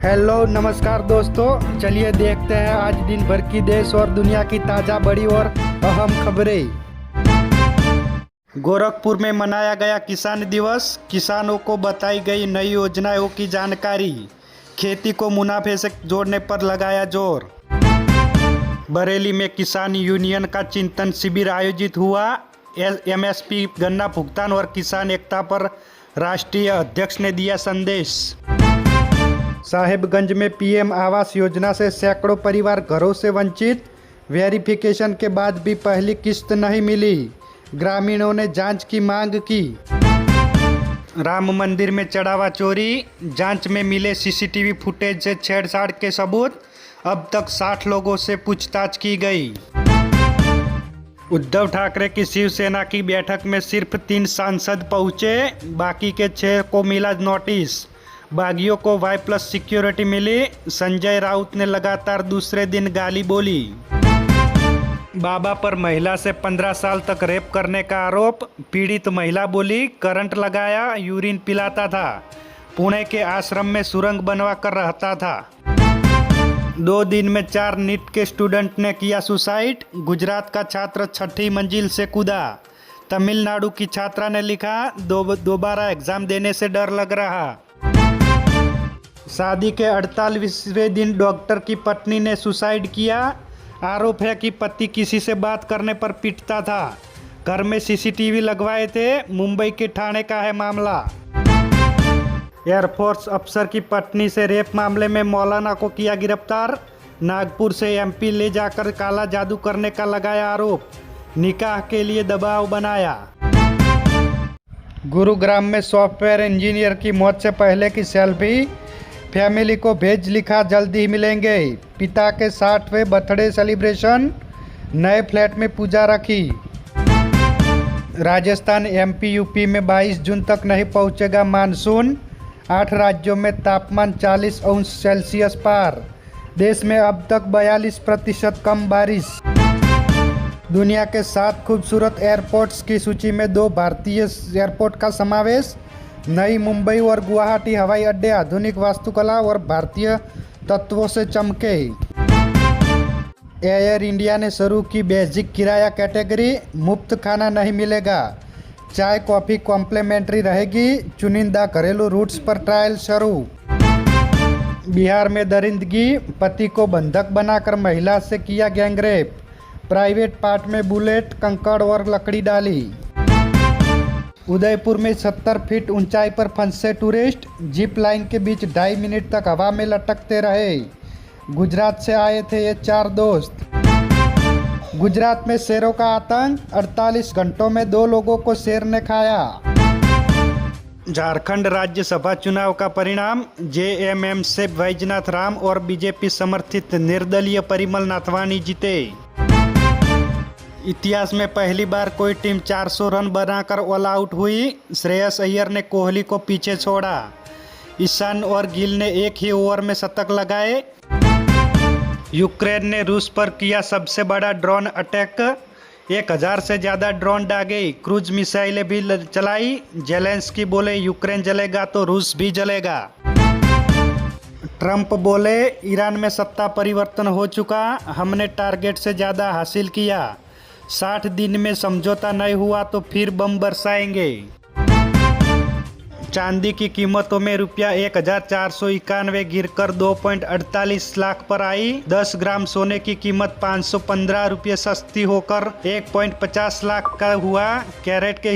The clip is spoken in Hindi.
हेलो नमस्कार दोस्तों, चलिए देखते हैं आज दिन भर की देश और दुनिया की ताज़ा बड़ी और अहम खबरें। गोरखपुर में मनाया गया किसान दिवस। किसानों को बताई गई नई योजनाओं की जानकारी। खेती को मुनाफे से जोड़ने पर लगाया जोर। बरेली में किसान यूनियन का चिंतन शिविर आयोजित हुआ। एमएसपी गन्ना भुगतान और किसान एकता पर राष्ट्रीय अध्यक्ष ने दिया संदेश। साहेबगंज में पीएम आवास योजना से सैकड़ों परिवार घरों से वंचित। वेरिफिकेशन के बाद भी पहली किस्त नहीं मिली। ग्रामीणों ने जांच की मांग की। राम मंदिर में चढ़ावा चोरी। जांच में मिले सीसीटीवी फुटेज से छेड़छाड़ के सबूत। अब तक 60 लोगों से पूछताछ की गई। उद्धव ठाकरे की शिवसेना की बैठक में सिर्फ 3 सांसद पहुंचे, बाकी के 6 को मिला नोटिस। बागियों को Y+ सिक्योरिटी मिली। संजय राउत ने लगातार दूसरे दिन गाली बोली। बाबा पर महिला से 15 साल तक रेप करने का आरोप। पीड़ित महिला बोली, करंट लगाया, यूरिन पिलाता था। पुणे के आश्रम में सुरंग बनवा कर रहता था। 2 दिन में 4 नीट के स्टूडेंट ने किया सुसाइड। गुजरात का छात्र 6ठी मंजिल से कूदा। तमिलनाडु की छात्रा ने लिखा, दोबारा एग्जाम देने से डर लग रहा। शादी के 48वें दिन डॉक्टर की पत्नी ने सुसाइड किया। आरोप है कि पति किसी से बात करने पर पीटता था। घर में सीसीटीवी लगवाए थे। मुंबई के ठाणे का है मामला। एयरफोर्स अफसर की पत्नी से रेप मामले में मौलाना को किया गिरफ्तार। नागपुर से एमपी ले जाकर काला जादू करने का लगाया आरोप। निकाह के लिए दबाव बनाया। गुरुग्राम में सॉफ्टवेयर इंजीनियर की मौत से पहले की सेल्फी। फैमिली को भेज लिखा, जल्दी ही मिलेंगे। पिता के 60वें बर्थडे सेलिब्रेशन। नए फ्लैट में पूजा रखी। राजस्थान, एमपी, यूपी में 22 जून तक नहीं पहुंचेगा मानसून। 8 राज्यों में तापमान 40 अंश सेल्सियस पार। देश में अब तक 42% कम बारिश। दुनिया के 7 खूबसूरत एयरपोर्ट्स की सूची में 2 भारतीय एयरपोर्ट का समावेश। नई मुंबई और गुवाहाटी हवाई अड्डे आधुनिक वास्तुकला और भारतीय तत्वों से चमके। एयर इंडिया ने शुरू की बेसिक किराया कैटेगरी। मुफ्त खाना नहीं मिलेगा, चाय कॉफ़ी कॉम्प्लीमेंट्री रहेगी। चुनिंदा घरेलू रूट्स पर ट्रायल शुरू। बिहार में दरिंदगी। पति को बंधक बनाकर महिला से किया गैंगरेप। प्राइवेट पार्ट में बुलेट, कंकड़ और लकड़ी डाली। उदयपुर में 70 फीट ऊंचाई पर फंसे टूरिस्ट। जिप लाइन के बीच 2.5 मिनट तक हवा में लटकते रहे। गुजरात से आए थे ये 4 दोस्त। गुजरात में शेरों का आतंक। 48 घंटों में 2 लोगों को शेर ने खाया। झारखंड राज्यसभा चुनाव का परिणाम। जेएमएम से बैजनाथ राम और बीजेपी समर्थित निर्दलीय परिमल नाथवानी जीते। इतिहास में पहली बार कोई टीम 400 रन बनाकर ऑल आउट हुई। श्रेयस अय्यर ने कोहली को पीछे छोड़ा। ईशान और गिल ने एक ही ओवर में शतक लगाए। यूक्रेन ने रूस पर किया सबसे बड़ा ड्रोन अटैक। 1000 से ज़्यादा ड्रोन दागे। क्रूज मिसाइलें भी चलाई। जेलेंस्की बोले, यूक्रेन जलेगा तो रूस भी जलेगा। ट्रंप बोले, ईरान में सत्ता परिवर्तन हो चुका, हमने टारगेट से ज़्यादा हासिल किया। 60 दिन में समझौता नहीं हुआ तो फिर बम बरसाएंगे। चांदी की कीमतों में रुपया 1491 गिरकर 2.48 लाख पर आई। 10 ग्राम सोने की कीमत 515 रुपये सस्ती होकर 1.50 लाख का हुआ। कैरेट के